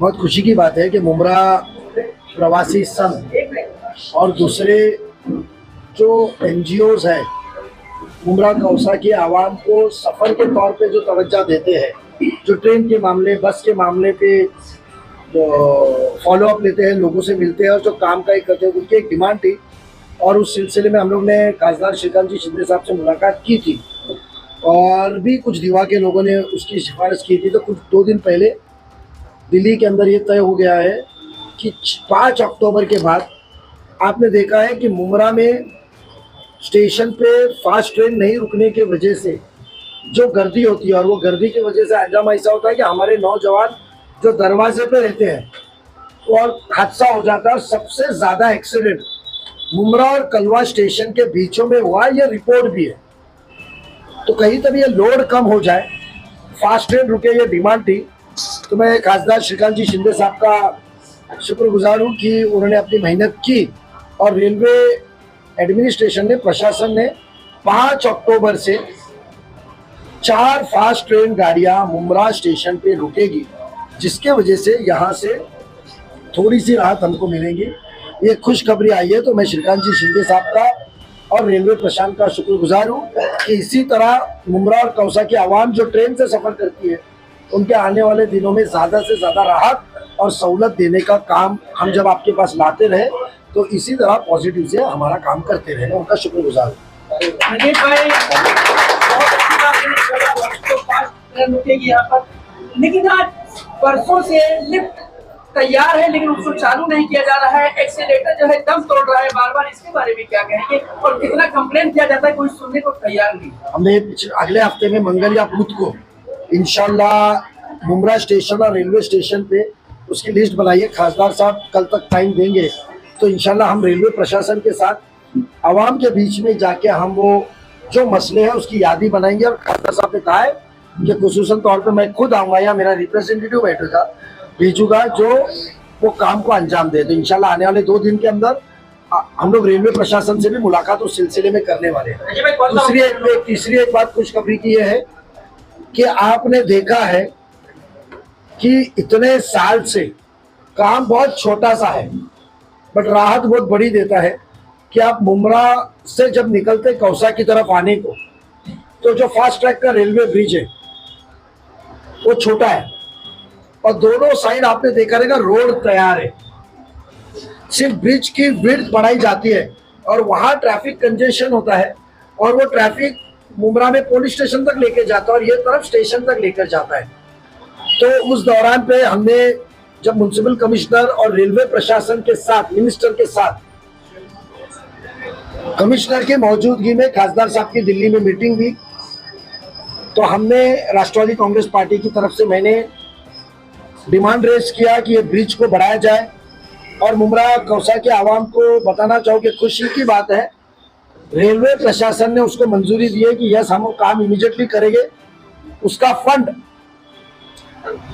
बहुत खुशी की बात है कि मुमरा प्रवासी संघ और दूसरे जो एनजीओज हैं मुमरा कौसा की आवाम को सफ़र के तौर पे जो तवज्जो देते हैं, जो ट्रेन के मामले बस के मामले पे जो फॉलो अप लेते हैं, लोगों से मिलते हैं और जो काम का करते हैं, उनकी एक डिमांड थी और उस सिलसिले में हम लोग ने खासदार श्रीकांत जी शिंदे साहब से मुलाकात की थी और भी कुछ दीवा के लोगों ने उसकी सिफारिश की थी। तो कुछ 2 दिन पहले दिल्ली के अंदर ये तय हो गया है कि 5 अक्टूबर के बाद आपने देखा है कि मुमरा में स्टेशन पे फास्ट ट्रेन नहीं रुकने की वजह से जो गर्दी होती है और वो गर्दी की वजह से अंजाम ऐसा होता है कि हमारे नौजवान जो दरवाजे पे रहते हैं और हादसा हो जाता है। और सबसे ज़्यादा एक्सीडेंट मुमरा और कलवा स्टेशन के बीचों में हुआ, ये रिपोर्ट भी है। तो कहीं तक ये लोड कम हो जाए, फास्ट ट्रेन रुके, ये डिमांड थी। तो मैं खासदार श्रीकांत जी शिंदे साहब का शुक्रगुजार हूँ कि उन्होंने अपनी मेहनत की और रेलवे एडमिनिस्ट्रेशन ने, प्रशासन ने 5 अक्टूबर से 4 फास्ट ट्रेन गाड़ियाँ मुमरा स्टेशन पे रुकेगी, जिसके वजह से यहाँ से थोड़ी सी राहत हमको मिलेगी। ये खुशखबरी आई है, तो मैं श्रीकांत जी शिंदे साहब का और रेलवे प्रशासन का शुक्रगुजार हूँ कि इसी तरह मुमरा और कौसा की आवाम जो ट्रेन से सफ़र करती है, उनके आने वाले दिनों में ज़्यादा से ज़्यादा राहत और सहूलत देने का काम हम जब आपके पास लाते रहे, तो इसी तरह पॉजिटिव से हमारा काम करते रहे। उनका शुक्रगुजार हूँ। लेकिन आज परसों से लिफ्ट तैयार है लेकिन उसको चालू नहीं किया जा रहा है, एक्सीलेटर जो है दम तोड़ रहा है बार बार, इसके बारे में क्या कहेंगे? और कितना कंप्लेन किया जाता है, कोई सुनने को तैयार नहीं। हमने अगले हफ्ते में मंगल या बुध को इंशाल्लाह मुमरा स्टेशन और रेलवे स्टेशन पे उसकी लिस्ट बनाइए। खासदार साहब कल तक टाइम देंगे, तो इंशाल्लाह हम रेलवे प्रशासन के साथ आवाम के बीच में जाके हम वो जो मसले हैं उसकी यादी बनाएंगे। और खासदार साहब ने कहा है कि खुसूसन तौर पे मैं खुद आऊँगा या मेरा रिप्रेजेंटेटिव बैठेगा, भेजूंगा जो वो काम को अंजाम दे। तो इंशाल्लाह आने वाले 2 दिन के अंदर हम लोग रेलवे प्रशासन से भी मुलाकात उस सिलसिले में करने वाले हैं। तीसरी एक बात खुशखबरी की है कि आपने देखा है कि इतने साल से काम बहुत छोटा सा है बट राहत बहुत बड़ी देता है कि आप मुमरा से जब निकलते कौसा की तरफ आने को, तो जो फास्ट ट्रैक का रेलवे ब्रिज है वो छोटा है और दोनों साइड आपने देखा रहेगा रोड तैयार है, सिर्फ ब्रिज की विड्थ बढ़ाई जाती है और वहाँ ट्रैफिक कंजेशन होता है और वो ट्रैफिक मुमरा में पुलिस स्टेशन तक लेकर जाता है और ये तरफ स्टेशन तक लेकर जाता है। तो उस दौरान पे हमने जब म्युनिसिपल कमिश्नर और रेलवे प्रशासन के साथ, मिनिस्टर के साथ, कमिश्नर की मौजूदगी में खासदार साहब की दिल्ली में मीटिंग हुई, तो हमने राष्ट्रवादी कांग्रेस पार्टी की तरफ से मैंने डिमांड रेज किया कि ये ब्रिज को बढ़ाया जाए। और मुमरा कौसा के आवाम को बताना चाहूँ कि खुशी की बात है, रेलवे प्रशासन ने उसको मंजूरी दी है कि यस हम वो काम इमीडिएटली करेंगे। उसका फंड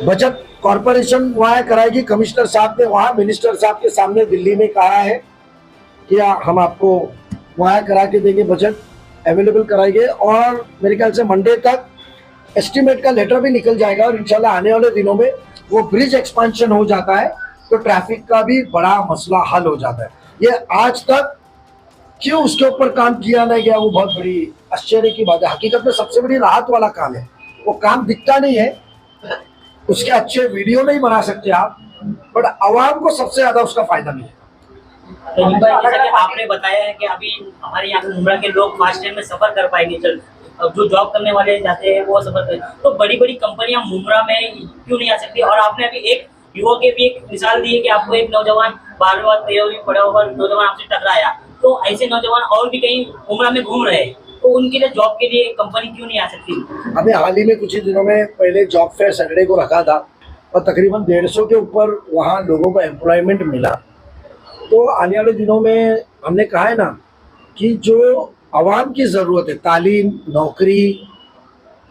बचत कॉरपोरेशन वहाँ कराएगी। कमिश्नर साहब ने वहाँ मिनिस्टर साहब के सामने दिल्ली में कहा है कि हम आपको वहाँ करा के देंगे, बजट अवेलेबल कराएंगे और मेरे ख्याल से मंडे तक एस्टीमेट का लेटर भी निकल जाएगा और इंशाल्लाह आने वाले दिनों में वो ब्रिज एक्सपेंशन हो जाता है तो ट्रैफिक का भी बड़ा मसला हल हो जाता है। ये आज तक क्यों उसके ऊपर काम किया नहीं गया, वो बहुत बड़ी आश्चर्य की बात है। हकीकत में सबसे बड़ी राहत वाला काम है, वो काम दिखता नहीं है, उसके अच्छे वीडियो नहीं बना सकते आप, बट आवाम को सबसे ज्यादा उसका फायदा मिलेगा। तो आपने बताया है कि अभी हमारे यहाँ मुमरा के लोग फास्ट ट्रेन में सफर कर पाएंगे, चल अब जो जॉब करने वाले जाते हैं वो सफर करें, तो बड़ी बड़ी कंपनियां मुमरा में क्यों नहीं आ सकती? और आपने अभी एक युवा के भी एक मिसाल दी है कि आपको एक नौजवान 12वीं 13वीं पढ़ा हुआ नौजवान आपसे टकराया, तो ऐसे नौजवान और भी कहीं मुमरा में घूम रहे हैं, तो उनके लिए जॉब के लिए कंपनी क्यों नहीं आ सकती? अभी हाल ही में कुछ ही दिनों में पहले जॉब फेयर सैटरडे को रखा था और तकरीबन 150 के ऊपर वहाँ लोगों को एम्प्लॉयमेंट मिला। तो आने वाले दिनों में हमने कहा है ना कि जो आवाम की ज़रूरत है, तालीम, नौकरी,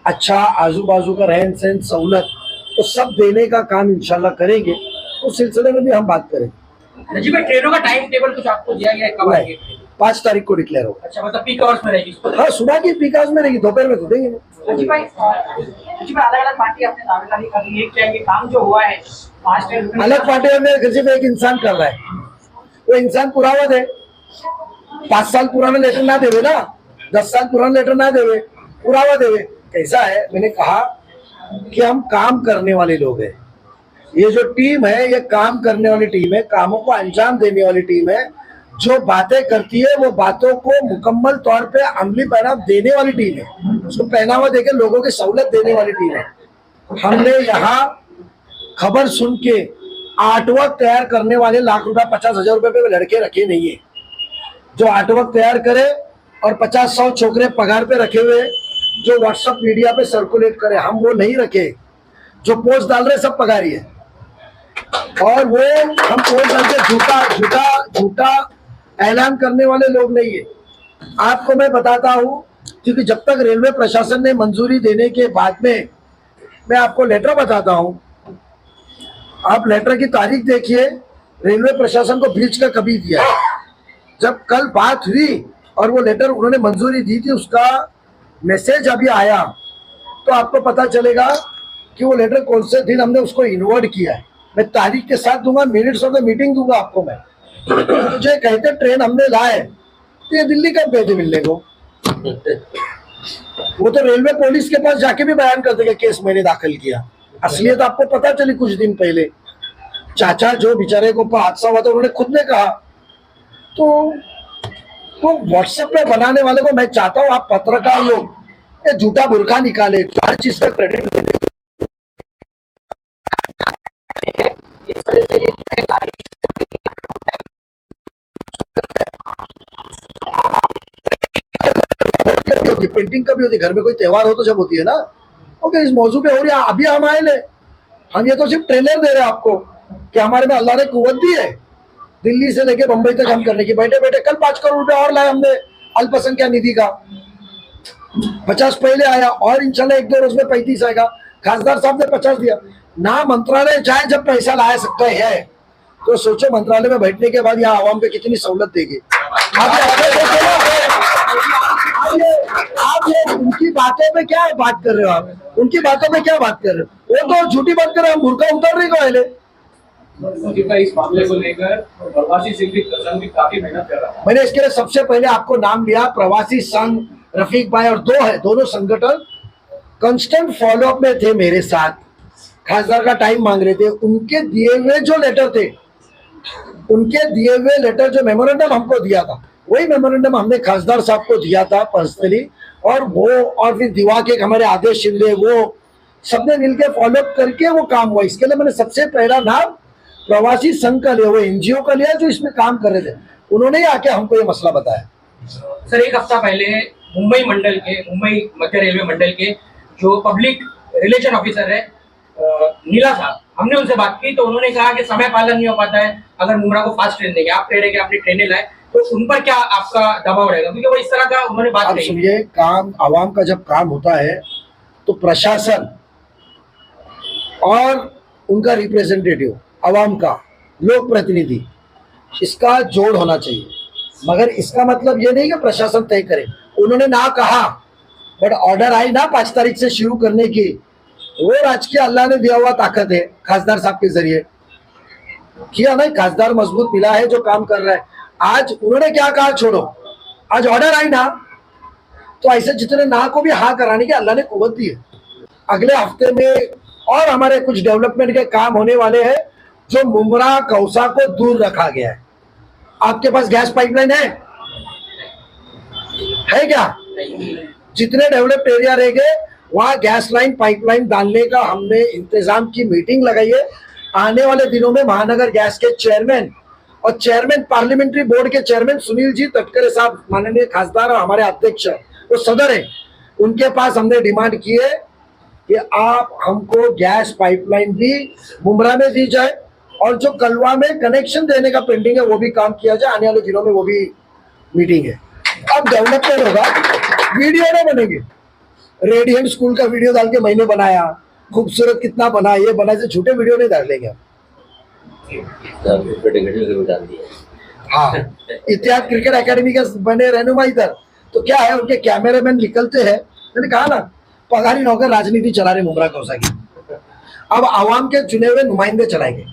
अच्छा आजू बाजू का रहन सहन, सहूलत, तो सब देने का काम इंशाल्लाह करेंगे। उस सिलसिले में भी हम बात करेंगे। जी भाई, ट्रेनों का टाइम टेबल कुछ आपको दिया गया है, कब आएंगे? 5 तारीख को डिक्लेयर होगा। अच्छा, मतलब पीक आवर्स में रहेगी। हाँ, सुबह की पीक आवर्स में रहेगी, दोपहर में तो देंगे नहीं। सचिव भाई अलग अलग पार्टी अपने दावेदारी कर रही है, क्या ये काम जो हुआ है 5 ट्रेन अलग पार्टियों में सिर्फ एक इंसान कर रहा है, वो इंसान पुरावा दे। 5 साल पुराना लेटर ना देवे ना, 10 साल पुराना लेटर ना देवे, पुरावा देवे। कैसा है, मैंने कहा कि हम काम करने वाले लोग हैं, ये जो टीम है ये काम करने वाली टीम है, कामों को अंजाम देने वाली टीम है। जो बातें करती है वो बातों को मुकम्मल तौर पे अमली पहनाव देने वाली टीम है, उसको पहनावा देकर लोगों की सहूलत देने वाली टीम है। हमने यहाँ खबर सुन के आर्टवर्क तैयार करने वाले लाख रुपया 50,000 रुपए पे लड़के रखे नहीं है। जो आर्टवर्क तैयार करे और 50-100 छोकरे पगार पे रखे हुए जो व्हाट्सएप मीडिया पे सर्कुलेट करे, हम वो नहीं रखे। जो पोस्ट डाल रहे सब पगारी है, और वो हम पोस्ट डाल के झूठा ऐलान करने वाले लोग नहीं है। आपको मैं बताता हूँ, क्योंकि जब तक रेलवे प्रशासन ने मंजूरी देने के बाद में, मैं आपको लेटर बताता हूँ, आप लेटर की तारीख देखिए, रेलवे प्रशासन को ब्रीच का कभी दिया है। जब कल बात हुई और वो लेटर उन्होंने मंजूरी दी थी, उसका मैसेज अभी आया, तो आपको पता चलेगा कि वो लेटर कौन से दिन हमने उसको इन्वर्ट किया है। मैं तारीख के साथ दूंगा, मिनट्स ऑफ द मीटिंग दूंगा आपको मैं। मुझे कहते ट्रेन हमने लाए, तो ये दिल्ली कब गए थे मिलने को? वो तो रेलवे पुलिस के पास जाके भी बयान कर देगा केस मैंने दाखिल किया। असलियत आपको पता चली कुछ दिन पहले। चाचा जो बेचारे को हादसा हुआ था, उन्होंने खुद ने कहा। तो व्हाट्सएप पे बनाने वाले को मैं चाहता हूँ, आप पत्रकार लोग ये झूठा बुरखा निकाले, हर चीज का क्रेडिट देते। पेंटिंग कभी होती, घर में कोई त्योहार हो तो जब होती है ना। ओके, इस मौजू पे हो रही है, अभी हम आए ले, हम ये तो सिर्फ ट्रेलर दे रहे हैं आपको कि हमारे में अल्लाह ने कुव्वत दी है। दिल्ली से लेके बंबई तक हम करने की, बैठे बैठे कल 5 करोड़ रुपए और लाए हमने अल्पसंख्यक निधि का। 50 पहले आया और इंशाल्लाह 1-2 रोज में 35 आएगा। खासदार साहब ने 50 दिया ना। मंत्रालय चाहे जब पैसा ला सकता है, तो सोचो मंत्रालय में बैठने के बाद यहाँ आवाम पे कितनी सहूलत देगी। आप ये उनकी बातों पे क्या बात कर रहे हो? आप उनकी बातों में क्या बात कर रहे हो? वो तो झूठी बात कर रहे हैं, हम बुरका उतार रहे पहले। इस मामले को लेकर प्रवासी संघ भी काफी मेहनत कर रहा है। मैंने इसके लिए सबसे पहले आपको नाम लिया, प्रवासी संघ, रफीक भाई और दोनों संगठन कांस्टेंट फॉलोअप में थे मेरे साथ। खासदार का टाइम मांग रहे थे, उनके दिए हुए जो लेटर थे, उनके दिए हुए लेटर जो मेमोरेंडम हमको दिया था, वही मेमोरेंडम हमने खासदार साहब को दिया था पर्सनली। और फिर दिवा के हमारे आदेश शिंदे, वो सबने मिलकर फॉलोअप करके वो काम हुआ। इसके लिए मैंने सबसे पहला नाम प्रवासी संघ का लिया, वो एनजीओ का लिया जो इसमें काम कर रहे थे। उन्होंने ही आके हमको ये मसला बताया। सर, एक हफ्ता पहले मुंबई मध्य रेलवे मंडल के जो पब्लिक रिलेशन ऑफिसर है नीला साहब, हमने उनसे बात की तो उन्होंने कहा कि समय पालन नहीं हो पाता है अगर मुमरा को फास्ट ट्रेन देंगे। आप कह रहे हैं कि अपनी ट्रेनें लाए, तो उन पर क्या आपका दबाव रहेगा? क्योंकि वो इस तरह का उन्होंने बात कही। सुनिए, काम आवाम का जब काम होता है तो प्रशासन और उनका रिप्रेजेंटेटिव, आवाम का लोक प्रतिनिधि, इसका जोड़ होना चाहिए। मगर इसका मतलब ये नहीं कि प्रशासन तय करे। उन्होंने ना कहा, बट ऑर्डर आई ना 5 तारीख से शुरू करने की, वो राजकीय अल्लाह ने दिया हुआ ताकत है। खासदार साहब के जरिए किया ना, खासदार मजबूत मिला है जो काम कर रहा है। आज उन्होंने क्या कहा, छोड़ो, आज ऑर्डर आई ना, तो ऐसे जितने ना को भी हाँ कराने की अल्लाह ने कुव्वत दी है। अगले हफ्ते में और हमारे कुछ डेवलपमेंट के काम होने वाले हैं, जो मुमरा कौसा को दूर रखा गया है। आपके पास गैस पाइपलाइन है क्या? जितने डेवलप्ड एरिया रह गए वहां गैस लाइन पाइपलाइन डालने का हमने इंतजाम की मीटिंग लगाई है। आने वाले दिनों में महानगर गैस के चेयरमैन और चेयरमैन पार्लियामेंट्री बोर्ड के चेयरमैन सुनील जी तटकरे साहब, माननीय खासदार और हमारे अध्यक्ष वो सदर है, उनके पास हमने डिमांड की है कि आप हमको गैस पाइपलाइन भी मुमरा में दी जाए और जो कलवा में कनेक्शन देने का पेंडिंग है वो भी काम किया जाए। आने वाले दिनों में वो भी मीटिंग है। अब डेवलपमेंट होगा, वीडियो नहीं बनेंगे। रेडियंट स्कूल का वीडियो डाल के मैंने बनाया, खूबसूरत कितना बना, ये बना, से झूठे वीडियो नहीं डालेंगे। हाँ, इतिहाद क्रिकेट एकेडमी के बने रहनुमा इधर। तो क्या है, उनके कैमरामैन निकलते हैं, मैंने कहा ना, पगारी नौकर राजनीति चला रहे मुमरा कौसा की। अब आवाम के चुने हुए नुमाइंदे चलाएंगे।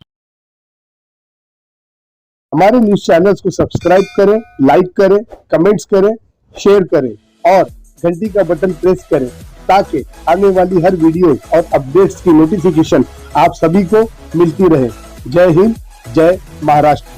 हमारे न्यूज चैनल्स को सब्सक्राइब करें, लाइक करें, कमेंट्स करें, शेयर करें और घंटी का बटन प्रेस करें ताकि आने वाली हर वीडियो और अपडेट्स की नोटिफिकेशन आप सभी को मिलती रहे। जय हिंद, जय महाराष्ट्र।